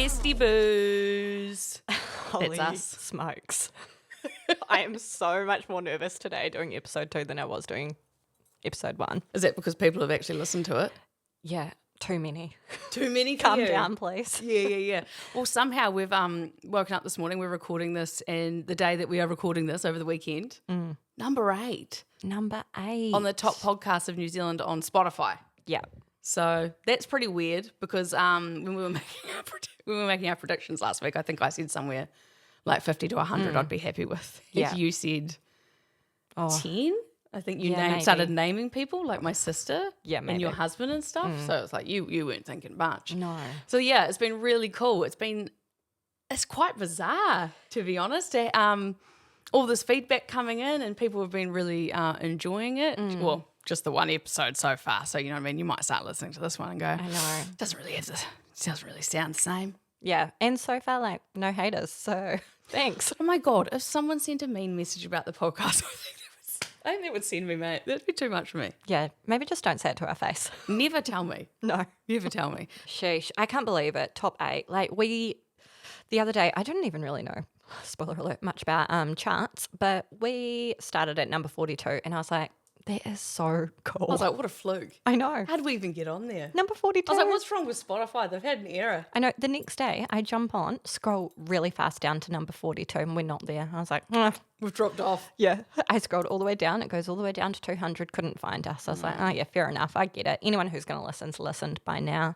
Bestie Boos. Holy That's us. smokes. I am so much more nervous today doing episode 2 than I was doing episode 1. Is that because people have actually listened to it? Yeah, too many. Too many for Calm you? down, please. Yeah. Well, somehow we've woken up this morning, we're recording this, and the day that we are recording this over the weekend, number 8 Number 8. on the top podcast of New Zealand on Spotify. Yeah. So that's pretty weird because when we were making our predictions last week, I think I said somewhere like 50 to 100 I'd be happy with. Yeah. You said 10? I think you Yeah, started maybe. naming people like my sister and maybe. your husband and stuff. So it's like you weren't thinking much. No. So yeah, it's been really cool. It's quite bizarre, to be honest. All this feedback coming in and people have been really enjoying it. Well, just the one episode so far. So, you know what I mean? You might start listening to this one and go, I know. doesn't really sound the same. Yeah. And so far, like, no haters. So thanks. Oh my God, if someone sent a mean message about the podcast, I think that would send me, mate. That'd be too much for me. Yeah. Maybe just don't say it to our face. Never tell me. No. Never tell me. Sheesh. I can't believe it. Top 8. Like, the other day, I didn't even really know, spoiler alert, much about charts, but we started at number 42 and I was like, that is so cool. I was like, what a fluke. I know. How did we even get on there? Number 42. I was like, what's wrong with Spotify? They've had an error. I know. The next day, I jump on, scroll really fast down to number 42, and we're not there. I was like, We've dropped off. yeah. I scrolled all the way down. It goes all the way down to 200. Couldn't find us. I was like, oh, yeah, fair enough. I get it. Anyone who's going to listen's listened by now.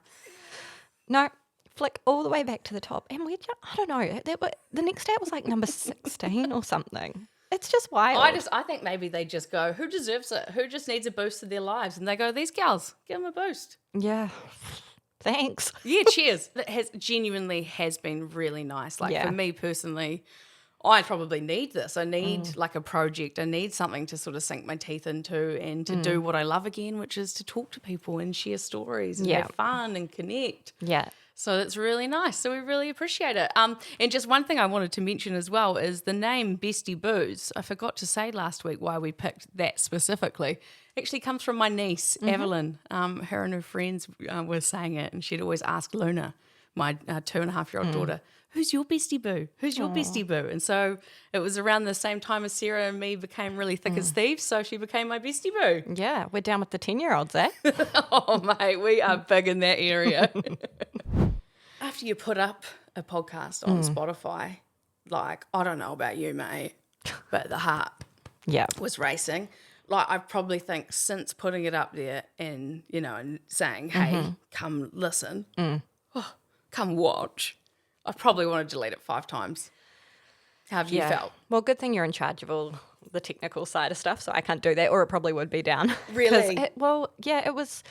No, flick all the way back to the top. And we just, I don't know. The next day, it was like number 16 or something. It's just wild. I think maybe they just go, who deserves it? Who just needs a boost in their lives? And they go, these gals, give them a boost. Yeah. Thanks. Yeah, cheers. That genuinely has been really nice. Like Yeah. for me personally, I probably need this. I need like a project. I need something to sort of sink my teeth into and to do what I love again, which is to talk to people and share stories and Yeah. have fun and connect. Yeah. So it's really nice. So we really appreciate it. And just one thing I wanted to mention as well is the name Bestie Boos. I forgot to say last week why we picked that specifically. Actually comes from my niece, Evelyn. Her and her friends were saying it, and she'd always ask Luna, my 2.5-year-old daughter, who's your bestie boo? Who's your bestie boo? And so it was around the same time as Sarah and me became really thick as thieves, so she became my bestie boo. Yeah. We're down with the 10-year-olds, eh? Oh, mate, we are big in that area. After you put up a podcast on Spotify, like, I don't know about you, mate, but the heart Yeah. was racing. Like, I probably think since putting it up there and, you know, and saying, hey, come listen, come watch, I probably want to delete it 5 times. How have you felt? Well, good thing you're in charge of all the technical side of stuff, so I can't do that, or it probably would be down. 'Cause Really? it was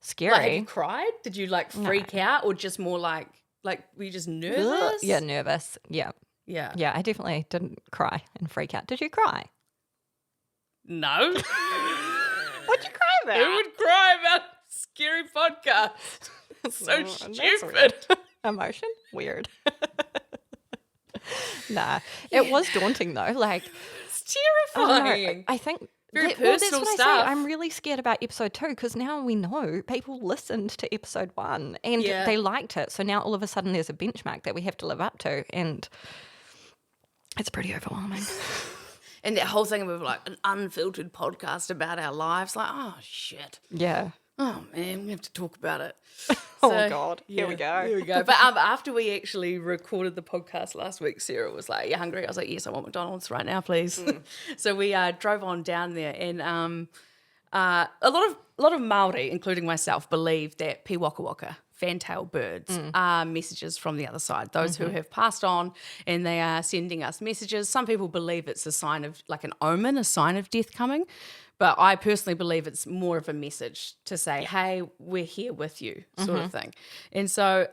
scary. Like, have you cried? Did you, like, freak out or just more like were you just nervous? Yeah, nervous. Yeah. Yeah. Yeah, I definitely didn't cry and freak out. Did you cry? No. What'd you cry about? Who would cry about a scary podcast? So That's stupid. weird. Emotion? Weird. Nah. It was daunting though. Like, It's I don't know, terrifying. I think Very that's personal what I stuff. say. I'm really scared about episode 2 because now we know people listened to episode 1 and Yeah. they liked it. So now all of a sudden there's a benchmark that we have to live up to, and it's pretty overwhelming. And that whole thing of like an unfiltered podcast about our lives, like, oh shit. Yeah. Oh man, we have to talk about it. Oh, God. Here we go. Here we go. But after we actually recorded the podcast last week, Sarah was like, "You hungry?" I was like, "Yes, I want McDonald's right now, please." So we drove on down there, and a lot of Maori, including myself, believe that Pīwakawaka, fantail birds, are messages from the other side. Those who have passed on, and they are sending us messages. Some people believe it's a sign of, like, an omen, a sign of death coming. But I personally believe it's more of a message to say, hey, we're here with you, sort of thing. And so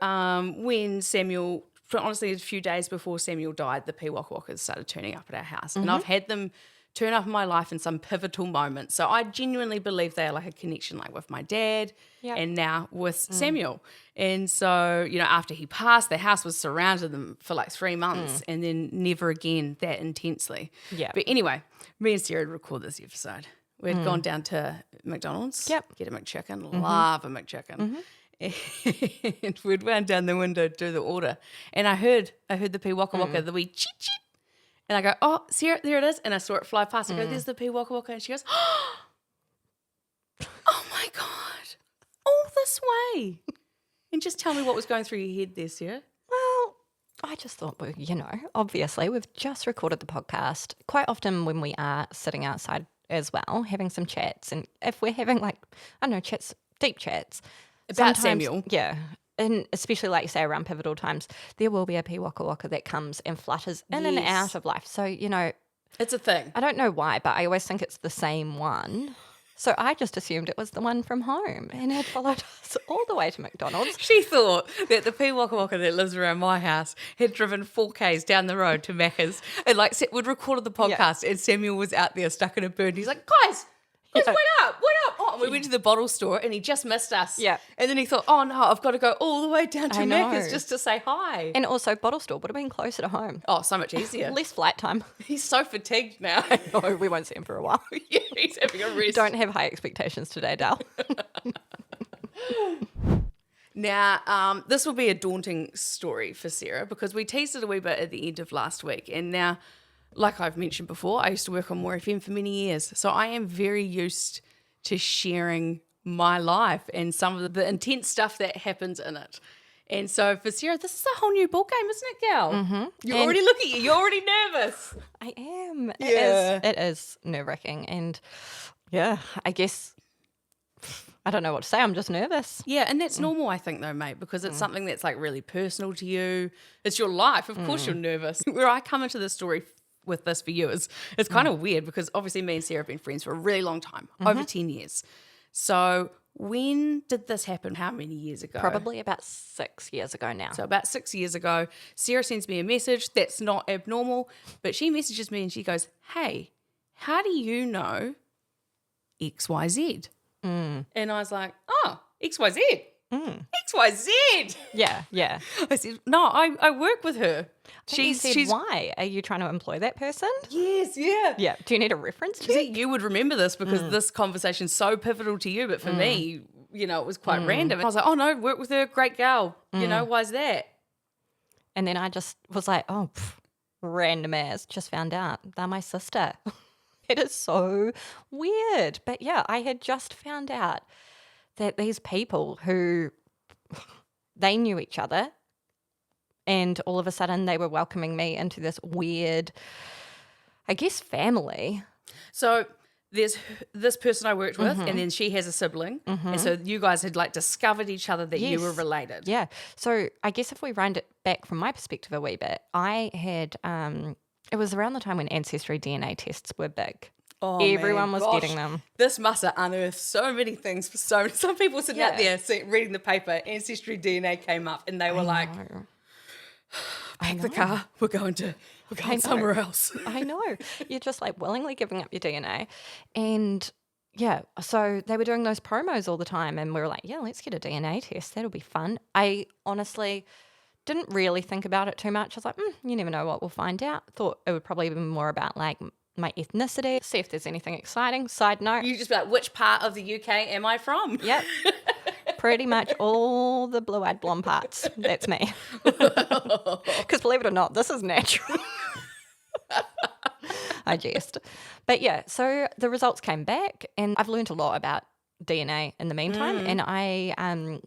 when Samuel, honestly, a few days before Samuel died, the Pīwakawakas started turning up at our house. And I've had them turn up in my life in some pivotal moments. So I genuinely believe they are like a connection, like with my dad and now with Samuel. And so, you know, after he passed, the house was surrounded them for like 3 months and then never again that intensely. Yeah. But anyway, me and Sarah record this episode. We'd gone down to McDonald's, Yep. get a McChicken, love a McChicken. And we'd wound down the window to do the order. And I heard the Pīwakawaka, the wee cheep cheep. And I go, oh, Sarah, there it is. And I saw it fly past. I go, there's the Pīwakawaka. And she goes, oh my God, all this way. And just tell me what was going through your head there, Sarah. Well, I just thought, well, obviously we've just recorded the podcast. Quite often when we are sitting outside as well, having some chats, and if we're having chats, deep chats. About Samuel. Yeah. And especially like you say around pivotal times, there will be a Pīwakawaka that comes and flutters in and out of life. So, it's a thing. I don't know why, but I always think it's the same one. So I just assumed it was the one from home and had followed us all the way to McDonald's. She thought that the Pīwakawaka that lives around my house had driven 4Ks down the road to Macca's and we'd recorded the podcast and Samuel was out there stuck in a bird. He's like, guys, wait up. Oh, and we went to the bottle store and he just missed us. Yeah. And then he thought, oh no, I've got to go all the way down to I know. Macca's just to say hi. And also bottle store would have been closer to home. Oh, so much easier. Less flight time. He's so fatigued now. No, we won't see him for a while. Yeah, he's having a rest. Don't have high expectations today, Dal. Now, this will be a daunting story for Sarah because we teased it a wee bit at the end of last week. And now, like I've mentioned before, I used to work on More FM for many years. So I am very used to sharing my life and some of the intense stuff that happens in it. And so for Sarah, this is a whole new ball game, isn't it, gal? Mm-hmm. You're already nervous. I am. Yeah. It is nerve-wracking. And yeah, I guess I don't know what to say. I'm just nervous. Yeah, and that's normal, I think, though, mate, because it's something that's really personal to you. It's your life. Of course you're nervous. Where I come into the story with this for you is it's kind of weird because obviously me and Sarah have been friends for a really long time, over 10 years. So when did this happen? How many years ago? Probably about 6 years ago now. So about 6 years ago, Sarah sends me a message. That's not abnormal, but she messages me and she goes, hey, how do you know XYZ? And I was like, oh, XYZ? XYZ? Yeah. I said, no, I work with her. She's why? Are you trying to employ that person? Yes, yeah. Yeah. Do you need a reference check? See, you would remember this because this conversation's so pivotal to you, but for me, it was quite random. I was like, oh no, work with her, great gal. Why's that? And then I just was like, oh, random as, just found out they're my sister. It is so weird. But yeah, I had just found out that these people who they knew each other and all of a sudden they were welcoming me into this weird, I guess, family. So there's this person I worked with and then she has a sibling. And so you guys had discovered each other that you were related. Yeah. So I guess if we round it back from my perspective a wee bit, I had, it was around the time when Ancestry DNA tests were big. Oh, everyone was getting them. This must have unearthed so many things for some people sitting out there reading the paper. Ancestry DNA came up, and they were like, "Pack the car. We're going somewhere else." I know. You're just willingly giving up your DNA, and yeah. So they were doing those promos all the time, and we were like, "Yeah, let's get a DNA test. That'll be fun." I honestly didn't really think about it too much. I was like, you never know what we'll find out. Thought it would probably be more about my ethnicity, see if there's anything exciting. Side note. You just be like, which part of the UK am I from? Yep. Pretty much all the blue-eyed blonde parts. That's me. Because believe it or not, this is natural. I jest. But yeah, so the results came back and I've learned a lot about DNA in the meantime, and I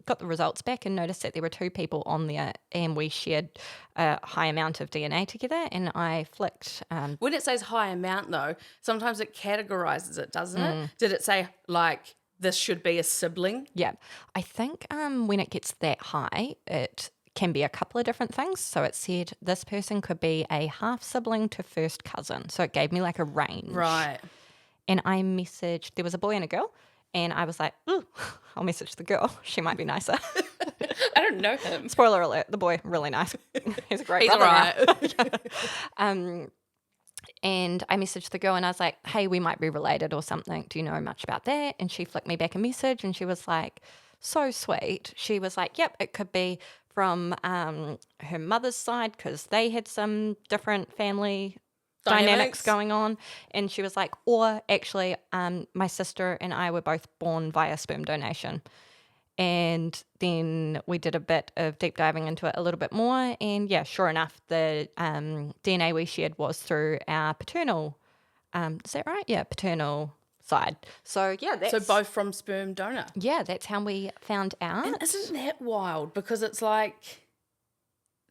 got the results back and noticed that there were 2 people on there and we shared a high amount of DNA together, and I flicked. When it says high amount though, sometimes it categorizes it, doesn't it? Did it say this should be a sibling? Yeah. I think when it gets that high, it can be a couple of different things. So it said this person could be a half sibling to first cousin. So it gave me a range. Right. And I messaged, there was a boy and a girl. And I was like, ooh, I'll message the girl. She might be nicer. I don't know him. Spoiler alert, the boy, really nice. He's a great He's brother all now. And I messaged the girl and I was like, hey, we might be related or something. Do you know much about that? And she flicked me back a message and she was like, so sweet. She was like, yep, it could be from her mother's side because they had some different family dynamics going on. And she was like, or actually my sister and I were both born via sperm donation. And then we did a bit of deep diving into it a little bit more. And yeah, sure enough, the DNA we shared was through our paternal, is that right? Yeah, paternal side. So yeah, So both from sperm donor. Yeah, that's how we found out. And isn't that wild? Because it's like,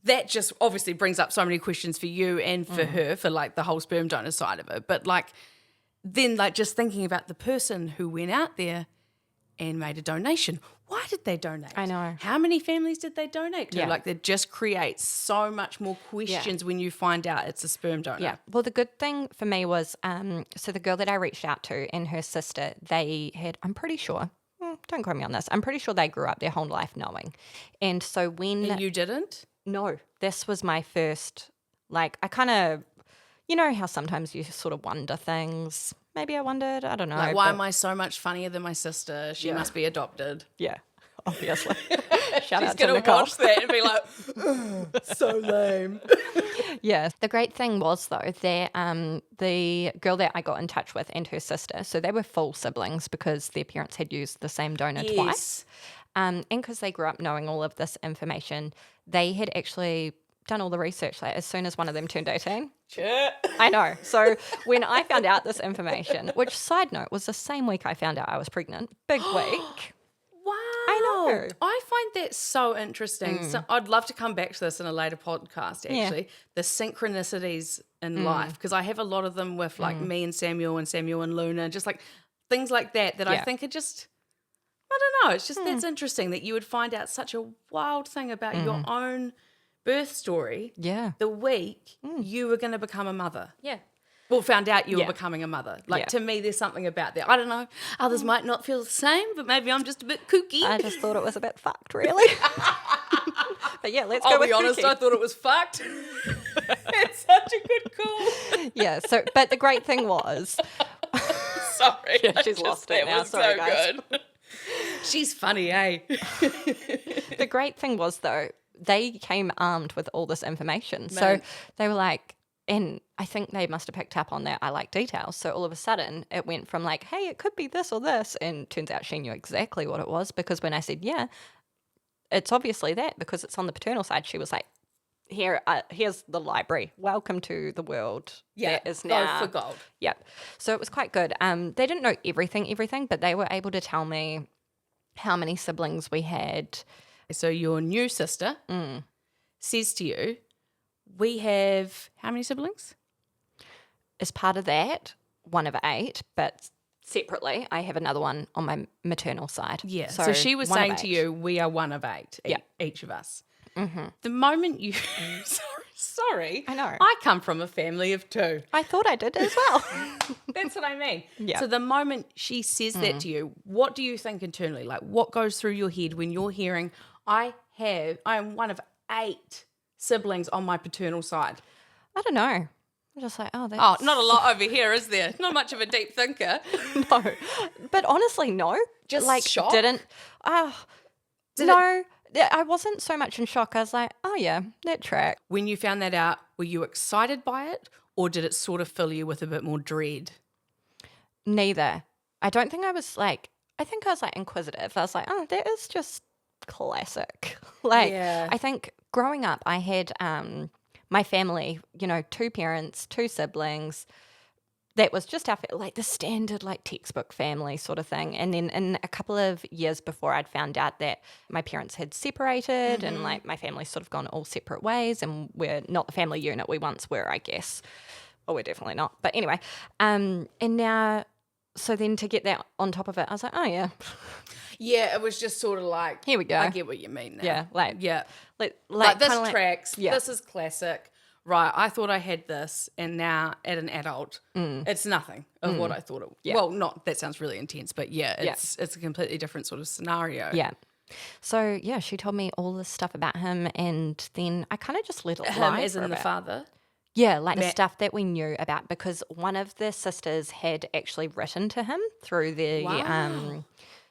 that just obviously brings up so many questions for you and for her, for like the whole sperm donor side of it. But like, then like just thinking about the person who went out there and made a donation. Why did they donate? I know. How many families did they donate to? Yeah. Like, that just creates so much more questions when you find out it's a sperm donor. Yeah. Well, the good thing for me was, so the girl that I reached out to and her sister, they had, I'm pretty sure, don't quote me on this, I'm pretty sure they grew up their whole life knowing. And so when... And you didn't? No, this was my first, like, I kind of, you know how sometimes you sort of wonder things. Maybe I wondered, I don't know. Like, why am I so much funnier than my sister? She must be adopted. Yeah, obviously. Shout She's out to going to Nicole. watch that and be like, "Ugh, so lame. Yeah. The great thing was, though, that the girl that I got in touch with and her sister, so they were full siblings because their parents had used the same donor twice. And because they grew up knowing all of this information, they had actually done all the research like, as soon as one of them turned 18. Sure. I know. So when I found out this information, which, side note, was the same week I found out I was pregnant, big week. Wow. I know. I find that so interesting. So I'd love to come back to this in a later podcast, actually. The synchronicities in life, because I have a lot of them with like me and Samuel and Luna, just like things like that I think are just, I don't know, it's just that's interesting that you would find out such a wild thing about your own birth story. Yeah. The week you were going to become a mother. Yeah. Well, found out you were becoming a mother. Like, to me, there's something about that. I don't know. Others might not feel the same, but maybe I'm just a bit kooky. I just thought it was a bit fucked, really. But yeah, let's go I'll with be honest, kooky. I thought it was fucked. It's such a good call. Yeah, so, but the great thing was... Sorry. Yeah, she's lost it now. Sorry, guys. Good. She's funny, eh? The great thing was, though, they came armed with all this information. So they were like, and I think they must have picked up on that I like details. So all of a sudden it went from like, hey, it could be this or this. And turns out she knew exactly what it was, because when I said, yeah, it's obviously that because it's on the paternal side, she was like, here's the library. Welcome to the world. Yeah, that is now. gold for gold. Yep. So it was quite good. They didn't know everything, but they were able to tell me how many siblings we had. So your new sister says to you, we have how many siblings? As part of that, 1 of 8, but separately, I have another one on my maternal side. Yeah. So she was one of saying to 8. you, we are 1 of 8, Yeah. each of us. Mm-hmm. The moment you, sorry, I know. I come from a family of 2. I thought I did as well. That's what I mean. Yeah. So the moment she says that to you, what do you think internally? Like, what goes through your head when you're hearing, I am 1 of 8 siblings on my paternal side? I don't know. I'm just like, oh, that's... Oh, not a lot over here, is there? Not much of a deep thinker. No. But honestly, no. Just like, shocked? Didn't... no. I wasn't so much in shock. I was like, oh, yeah, that track. When you found that out, were you excited by it, or did it sort of fill you with a bit more dread? Neither. I don't think I was like... I think I was like inquisitive. I was like, oh, that is just classic. Like, Yeah. I think growing up, I had my family, 2 parents, 2 siblings. That was just like the standard like textbook family sort of thing. And then in a couple of years before, I'd found out that my parents had separated and like my family's sort of gone all separate ways, and we're not the family unit we once were, I guess. Well, we're definitely not. But anyway, and now, so then to get that on top of it, I was like, oh yeah. Yeah, it was just sort of like, Here we go. I get what you mean now. Yeah, like, Yeah. like this kinda tracks. yeah. This is classic. Right, I thought I had this, and now at an adult, it's nothing of what I thought it was. Yeah. Well, that sounds really intense, but it's a completely different sort of scenario. Yeah. So, yeah, she told me all this stuff about him, and then I kind of just let it Him lie as for in a the bit. father. Yeah, like the stuff that we knew about, because one of the sisters had actually written to him through the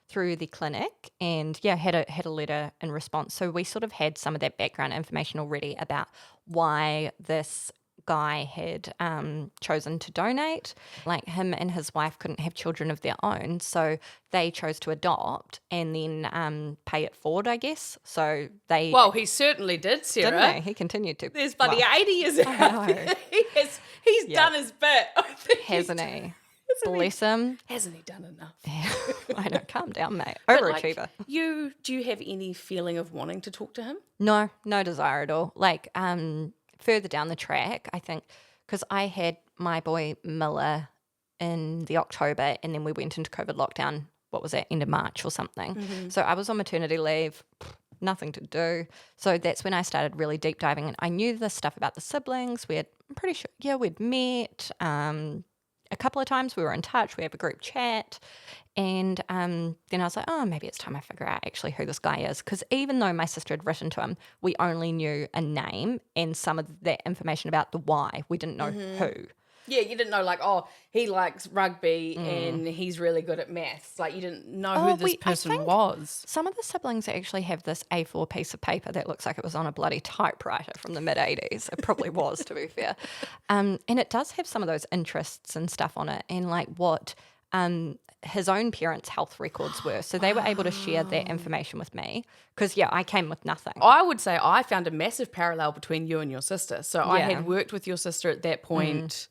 through the clinic, and had a letter in response. So we sort of had some of that background information already about why this guy had chosen to donate. Like, him and his wife couldn't have children of their own, so they chose to adopt and then pay it forward, I guess. So they... Well, he certainly did, Sarah. Didn't he? He continued to. There's bloody 80 years out there. He's done his bit. I think Hasn't he? Bless him. Hasn't he done enough? I know, calm down, mate. But, Overachiever. Like, do you have any feeling of wanting to talk to him? No desire at all. Like, further down the track, I think, because I had my boy Miller in the October, and then we went into COVID lockdown, what was that, end of March or something. Mm-hmm. So I was on maternity leave, nothing to do. So that's when I started really deep diving, and I knew this stuff about the siblings. I'm pretty sure, we'd met a couple of times. We were in touch. We have a group chat. And then I was like, oh, maybe it's time I figure out actually who this guy is. Because even though my sister had written to him, we only knew a name and some of that information about the why. We didn't know who. Yeah, you didn't know, like, oh, he likes rugby and he's really good at maths. Like, you didn't know who this person was. Some of the siblings actually have this A4 piece of paper that looks like it was on a bloody typewriter from the mid-'80s. It probably was, to be fair. And it does have some of those interests and stuff on it, and like what his own parents' health records were. So they were able to share that information with me because, I came with nothing. I would say I found a massive parallel between you and your sister. So I had worked with your sister at that point.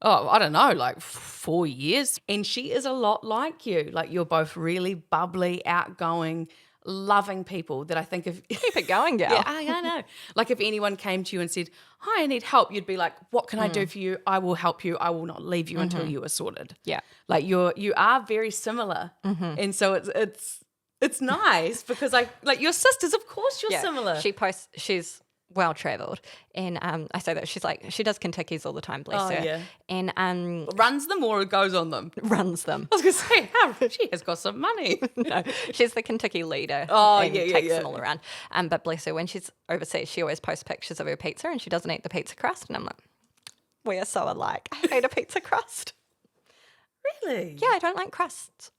I don't know, like 4 years. And she is a lot like you. Like, you're both really bubbly, outgoing, loving people that I think if... Keep it going, girl. Yeah, I know. Like, if anyone came to you and said, hi, I need help, you'd be like, what can I do for you? I will help you. I will not leave you until you are sorted. Yeah. Like, you are very similar. And so it's nice because your sisters, of course you're similar. She's well travelled, and I say that she's like, she does Kentuckies all the time, bless her. Yeah. And runs them or goes on them? runs them. I was gonna say, she has got some money. No, she's the Kentucky leader. Takes them all around. But bless her, when she's overseas, she always posts pictures of her pizza, and she doesn't eat the pizza crust. And I'm like, we are so alike. I hate a pizza crust. Really? Yeah, I don't like crusts.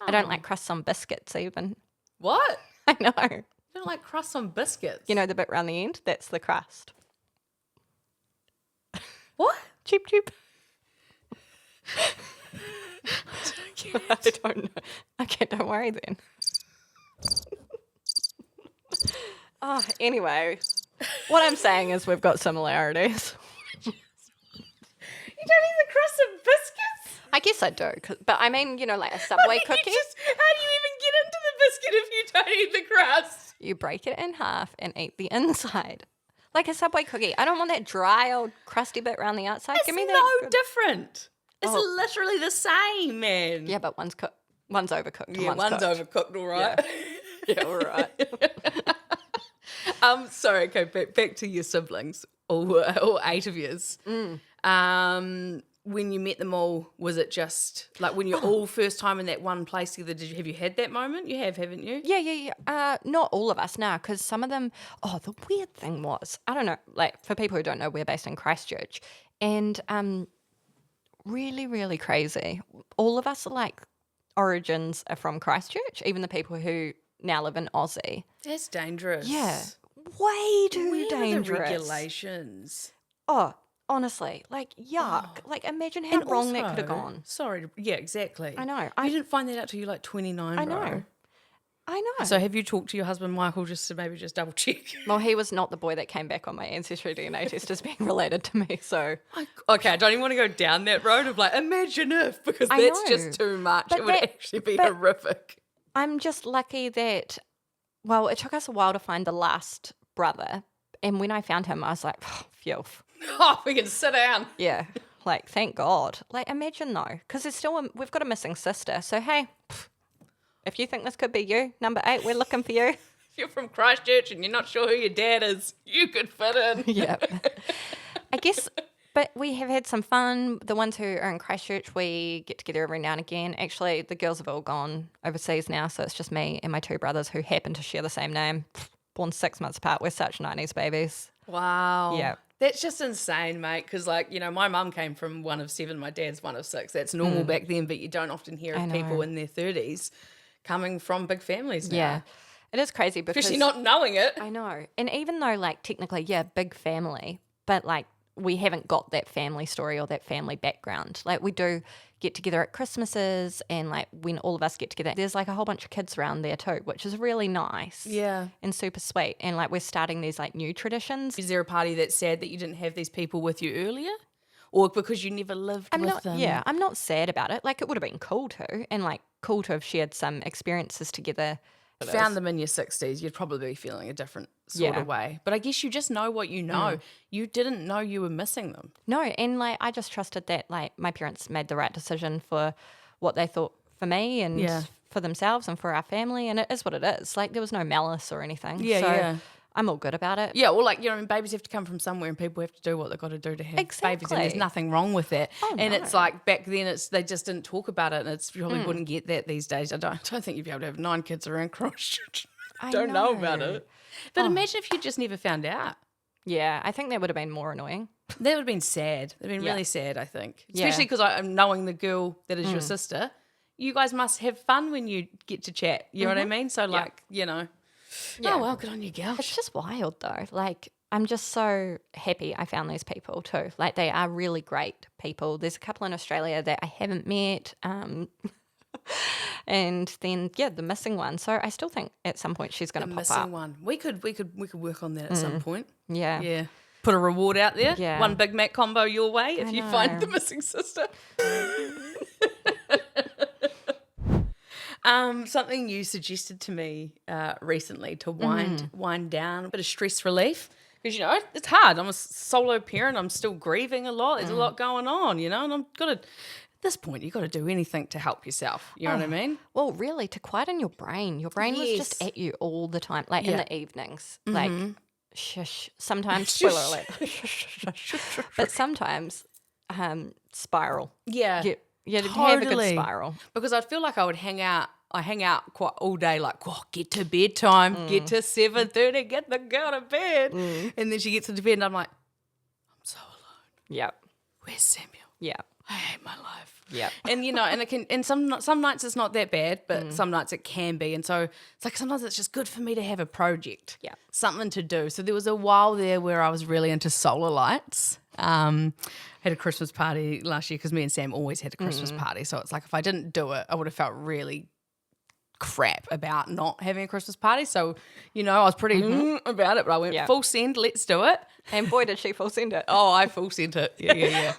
I don't like crusts on biscuits even. What? I know. You don't like crusts on biscuits? You know the bit around the end? That's the crust. What? Cheep, cheep. I don't know. Okay, don't worry then. Anyway, what I'm saying is we've got similarities. You don't eat the crust of biscuits? I guess I do, but I mean, like a Subway cookie. How do you even get into the biscuit if you don't eat the crust? You break it in half and eat the inside. Like a Subway cookie. I don't want that dry old crusty bit around the outside. It's Give me no that different. It's literally the same, man. Yeah, but one's overcooked. And Yeah, one's cooked. overcooked, all right. Yeah, all right. Sorry, okay, back to your siblings, all 8 of yours. When you met them all, was it just like when you're all first time in that one place together? Have you had that moment? You have, haven't you? Yeah. Not all of us now, because some of them. Oh, the weird thing was, I don't know. Like, for people who don't know, we're based in Christchurch, and really, really crazy. All of us are like origins are from Christchurch. Even the people who now live in Aussie. That's dangerous. Yeah, way too Where dangerous. are the regulations? Oh. Honestly, like, yuck. Like, imagine how wrong that could have gone. Sorry. Yeah, exactly. I know. You didn't find that out till you like 29, I know. So have you talked to your husband, Michael, just to maybe just double check? Well, he was not the boy that came back on my Ancestry DNA test as being related to me, so... Okay, I don't even want to go down that road of like, imagine if, because that's just too much. But it would actually be horrific. I'm just lucky that, well, it took us a while to find the last brother, and when I found him, I was like, phew. Oh, we can sit down. Yeah, like, thank God. Like, imagine though, because we've got a missing sister. So, hey, if you think this could be you, number 8, we're looking for you. If you're from Christchurch and you're not sure who your dad is, you could fit in. Yeah. I guess, but we have had some fun. The ones who are in Christchurch, we get together every now and again. Actually, the girls have all gone overseas now, so it's just me and my 2 brothers who happen to share the same name. Born 6 months apart. We're such 90s babies. Wow. Yeah. That's just insane, mate, because, like, my mum came from one of 7, my dad's one of 6. That's normal back then, but you don't often hear of people in their 30s coming from big families now. Yeah. It is crazy because... Especially not knowing it. I know. And even though, like, technically, big family, but, like, we haven't got that family story or that family background. Like, we do get together at Christmases, and like when all of us get together, there's like a whole bunch of kids around there too, which is really nice. Yeah. And super sweet. And like, we're starting these like new traditions. Is there a party that's sad that you didn't have these people with you earlier? Or because you never lived with them? Yeah, I'm not sad about it. Like, it would have been cool to, and like cool to have shared some experiences together. Found them in your 60s, you'd probably be feeling a different sort of way. But I guess you just know what you know. You didn't know you were missing them. No, and like, I just trusted that like my parents made the right decision for what they thought for me and for themselves and for our family, and it is what it is. Like, there was no malice or anything. So I'm all good about it. Yeah, well, like, you know, babies have to come from somewhere and people have to do what they've got to do to have babies, and there's nothing wrong with that. And it's like, back then, they just didn't talk about it, and you probably wouldn't get that these days. I don't think you'd be able to have 9 kids around Christchurch. I don't know about it. But imagine if you just never found out. Yeah, I think that would have been more annoying. That would have been sad. It would have been really sad, I think. Especially because I'm knowing the girl that is your sister. You guys must have fun when you get to chat. You know what I mean? So, like, you know. Yeah. Oh, well, good on you, girl. It's just wild, though. Like, I'm just so happy I found these people, too. Like, they are really great people. There's a couple in Australia that I haven't met. And then, the missing one. So I still think at some point she's going to pop up. The missing one. We could work on that at some point. Yeah. Yeah. Put a reward out there. Yeah. 1 Big Mac combo your way if you find the missing sister. Something you suggested to me recently to wind down, a bit of stress relief. Because, you know, it's hard. I'm a solo parent. I'm still grieving a lot. There's a lot going on, you know, and at this point, you've got to do anything to help yourself. You know what I mean? Well, really, to quieten your brain. Your brain was just at you all the time, like in the evenings. Like, shush. Sometimes, spoiler alert. But sometimes, spiral. Yeah. You totally. have a good spiral. Because I'd feel like I would hang out quite all day, like, get to bedtime, get to 7:30, get the girl to bed. And then she gets into bed and I'm like, I'm so alone. Yep. Where's Samuel? Yeah. I hate my life. Yeah. And, you know, and it can, and some nights it's not that bad, but some nights it can be. And so it's like sometimes it's just good for me to have a project. Yeah. Something to do. So there was a while there where I was really into solar lights. Had a Christmas party last year because me and Sam always had a Christmas party. So it's like if I didn't do it, I would have felt really crap about not having a Christmas party. So, you know, I was pretty about it, but I went full send, let's do it. And boy, did she full send it. Oh, I full sent it. Yeah.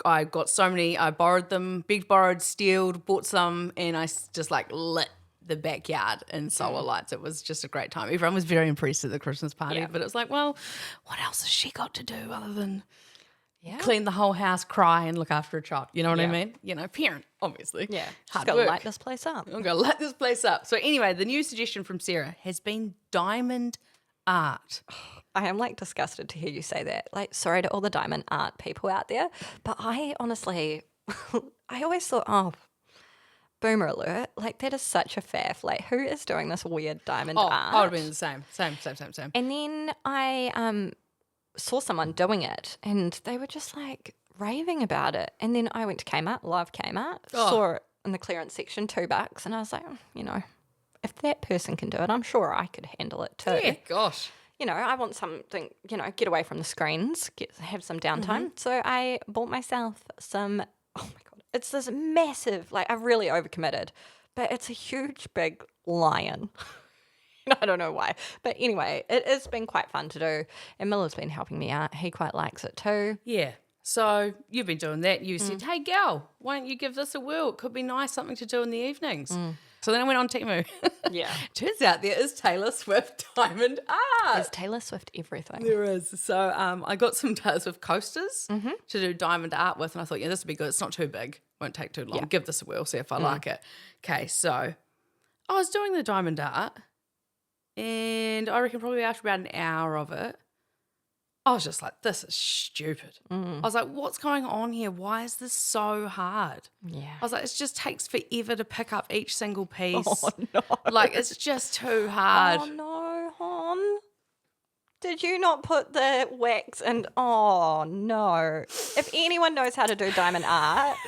I got so many, I borrowed them, big borrowed, stealed, bought some, and I just like lit the backyard in solar lights. It was just a great time. Everyone was very impressed at the Christmas party, but it was like, well, what else has she got to do other than clean the whole house, cry, and look after a child? You know what I mean? You know, parent, obviously. Yeah. Hard She's got work. to light this place up. I'm going to light this place up. So anyway, the new suggestion from Sarah has been diamond art. I am like disgusted to hear you say that. Like, sorry to all the diamond art people out there, but I honestly, I always thought, oh, boomer alert, like that is such a faff. Like, who is doing this weird diamond art? I would have been the same. And then I saw someone doing it and they were just like raving about it. And then I went to Kmart, live Kmart, saw it in the clearance section, $2. And I was like, you know, if that person can do it, I'm sure I could handle it too. Yeah, gosh. You know, I want something, you know, get away from the screens, have some downtime. So I bought myself some, oh my God, it's this massive, like I've really overcommitted, but it's a huge big lion. I don't know why. But anyway, it has been quite fun to do. And Miller's been helping me out. He quite likes it too. Yeah. So you've been doing that. You said, hey, gal, why don't you give this a whirl? It could be nice, something to do in the evenings. So then I went on Temu. Yeah. Turns out there is Taylor Swift diamond art. There's Taylor Swift everything. There is. So I got some Taylor Swift coasters to do diamond art with, and I thought, this would be good. It's not too big. Won't take too long. Yeah. Give this a whirl, see if I like it. Okay, so I was doing the diamond art, and I reckon probably after about an hour of it, I was just like, this is stupid. I was like, what's going on here? Why is this so hard? Yeah. I was like, it just takes forever to pick up each single piece. Oh, no. Like, it's just too hard. Oh, no, hon. Did you not put the wax and, oh, no. If anyone knows how to do diamond art,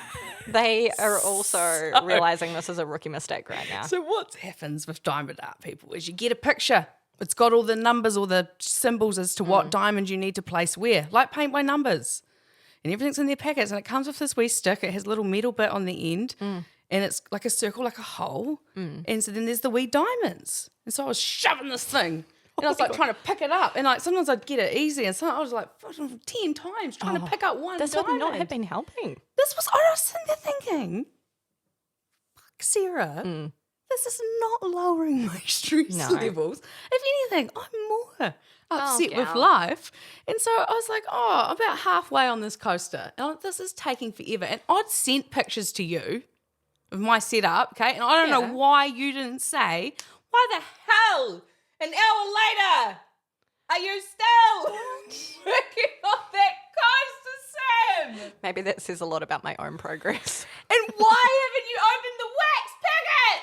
they are also realising this is a rookie mistake right now. So what happens with diamond art, people, is you get a picture It's got all the numbers or the symbols as to what diamond you need to place where, like paint by numbers. And everything's in their packets, and it comes with this wee stick. It has a little metal bit on the end, and it's like a circle, like a hole. And so then there's the wee diamonds. And so I was shoving this thing, and I was like trying to pick it up. And like sometimes I'd get it easy, and sometimes I was like 10 times trying to pick up one This diamond. would not have been helping. I was sitting there thinking, fuck, Sarah, this is not lowering my stress levels. If anything, I'm more upset with life. And so I was like, about halfway on this coaster. And this is taking forever. And I'd sent pictures to you of my setup, okay? And I don't know why you didn't say, why the hell, an hour later, are you still working on that coaster, Sam? Maybe that says a lot about my own progress. And why haven't you opened the wax packet?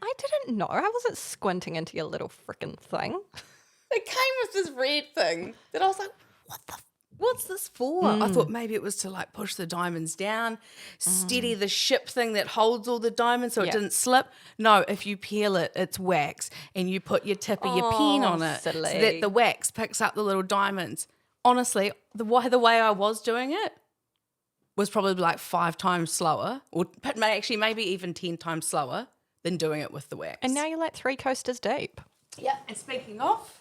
I didn't know. I wasn't squinting into your little frickin' thing. It came with this red thing that I was like, what's this for? I thought maybe it was to like push the diamonds down, steady the ship thing that holds all the diamonds so it didn't slip. No, if you peel it, it's wax, and you put your tip of your pen on it so that the wax picks up the little diamonds. Honestly, the way I was doing it was probably like 5 times slower, or actually maybe even 10 times slower than doing it with the wax. And now you're like 3 coasters deep. Yeah, and speaking of,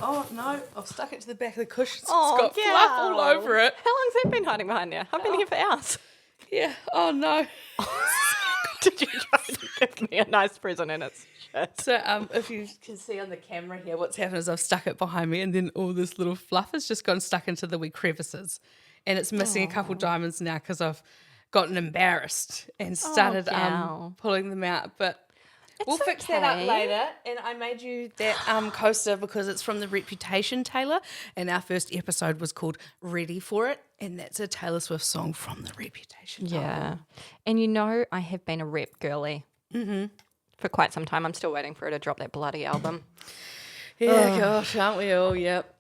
oh no, I've stuck it to the back of the cushion. It's got fluff all over it. How long's that been hiding behind there? I've been here for hours. Yeah, oh no. Did you try to give me a nice present in its shit? So if you can see on the camera here, what's happened is I've stuck it behind me, and then all this little fluff has just gone stuck into the wee crevices. And it's missing a couple diamonds now because I've gotten embarrassed and started pulling them out. But we'll fix that up later. And I made you that coaster because it's from the Reputation Taylor, and our first episode was called Ready for It, and that's a Taylor Swift song from the Reputation Taylor. Yeah. And you know I have been a rep girly for quite some time. I'm still waiting for her to drop that bloody album. Yeah, gosh, aren't we all? Yep.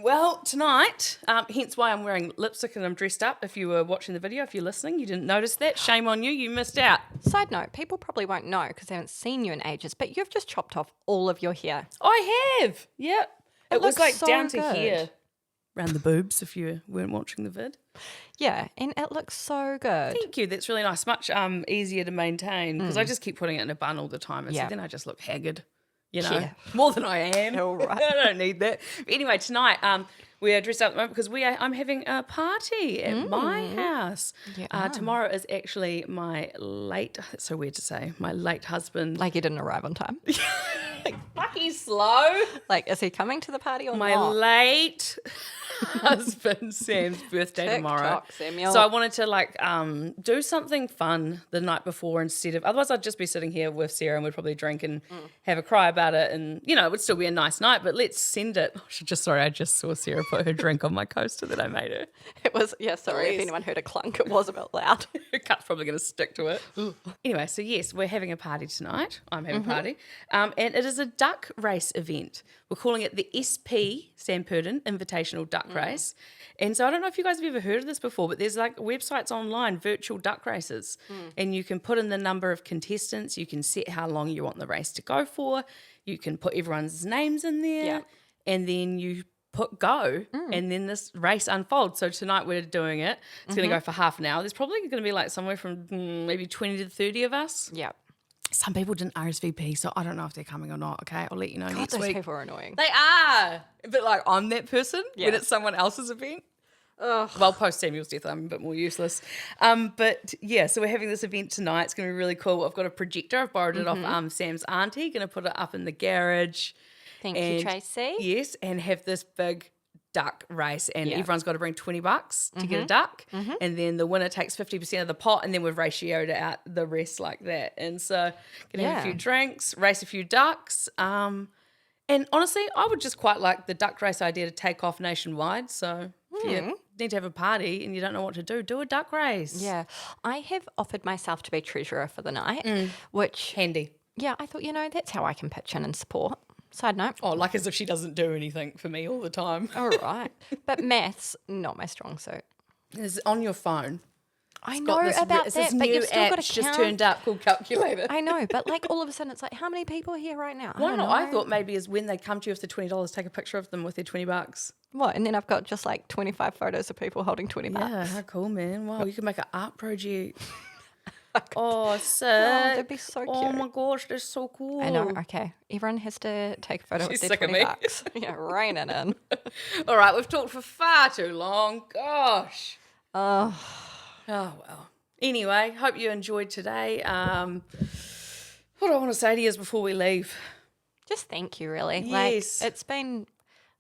Well, tonight, hence why I'm wearing lipstick and I'm dressed up. If you were watching the video, if you're listening, you didn't notice that. Shame on you. You missed out. Side note, people probably won't know because they haven't seen you in ages, but you've just chopped off all of your hair. I have. Yep. It was like so down to good. here. Around the boobs, if you weren't watching the vid. Yeah, and it looks so good. Thank you. That's really nice. Much easier to maintain because I just keep putting it in a bun all the time. And so then I just look haggard. You know, more than I am. All right. I don't need that. But anyway, tonight we are dressed up at the moment because I'm having a party at my house. Yeah. Tomorrow is actually my late, that's so weird to say, my late husband. Like you didn't arrive on time. Like, fuck, he's slow. Like, is he coming to the party or my not? late husband Sam's birthday tomorrow. Samuel. So I wanted to do something fun the night before instead of, otherwise I'd just be sitting here with Sarah and we'd probably drink and have a cry about it, and it would still be a nice night, but let's send it. I just saw Sarah put her drink on my coaster that I made her. It was, sorry if anyone heard a clunk, it was a bit loud. Her cut's probably going to stick to it. Anyway, so yes, we're having a party tonight. I'm having a party. And it is a duck race event. We're calling it the SP, Sam Purdon, Invitational Duck Race. And so I don't know if you guys have ever heard of this before, but there's like websites online, virtual duck races. And you can put in the number of contestants. You can set how long you want the race to go for. You can put everyone's names in there. Yeah. And then you put go, and then this race unfolds. So tonight we're doing it. It's going to go for half an hour. There's probably going to be like somewhere from maybe 20 to 30 of us. Yeah. Some people didn't RSVP, so I don't know if they're coming or not. Okay, I'll let you know next those week. people are annoying. They are, but like I'm that person when it's someone else's event. Well, post Samuel's death, I'm a bit more useless. But yeah, so we're having this event tonight. It's going to be really cool. I've got a projector. I've borrowed it off Sam's auntie. Going to put it up in the garage. Thank you, Tracy. Yes, and have this big duck race, and everyone's got to bring $20 to get a duck, and then the winner takes 50% of the pot, and then we've ratioed out the rest like that. And so gonna have a few drinks, race a few ducks, and honestly I would just quite like the duck race idea to take off nationwide. So if you need to have a party and you don't know what to do a duck race. Yeah, I have offered myself to be treasurer for the night, which handy. Yeah, I thought, that's how I can pitch in and support. Side note. Oh, like as if she doesn't do anything for me all the time. All right. But maths, not my strong suit. It's on your phone. I It's know got this, about it's that, this but new you've still app got to just count. turned up called Calculator. I know, but like all of a sudden it's like, how many people are here right now? Why don't not? know. I thought maybe is when they come to you with the $20, take a picture of them with their $20. What? And then I've got just like 25 photos of people holding $20. Yeah, how cool, man. Wow, you can make an art project. Oh, sick. that'd be so Oh cute. my gosh, that's so cool. I know. Okay, everyone has to take a photo She's with their sick of $20. me. Yeah, rein it in. All right, we've talked for far too long. Gosh. Oh, Well. Anyway, hope you enjoyed today. What do I want to say to you before we leave? just thank you, really. Yes. Like, it's been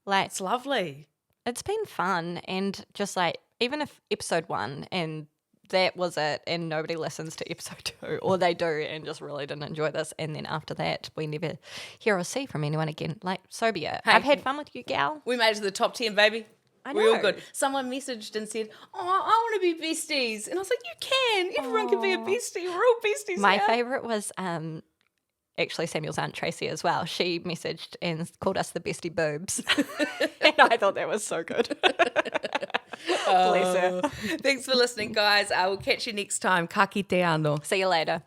like It's lovely. it's been fun, and just like even if episode 1 and that was it, and nobody listens to episode 2, or they do and just really didn't enjoy this, and then after that we never hear or see from anyone again. Like, so be it. Hey. I've had fun with you, gal. We made it to the top 10, baby. I We're all know. good. Someone messaged and said, I want to be besties. And I was like, you can. Everyone can be a bestie. We're all besties My now. favourite was actually Samuel's Aunt Tracy as well. She messaged and called us the Bestie Boos. And I thought that was so good. Bless her. Thanks for listening, guys. I will catch you next time. Ka kite anō. See you later.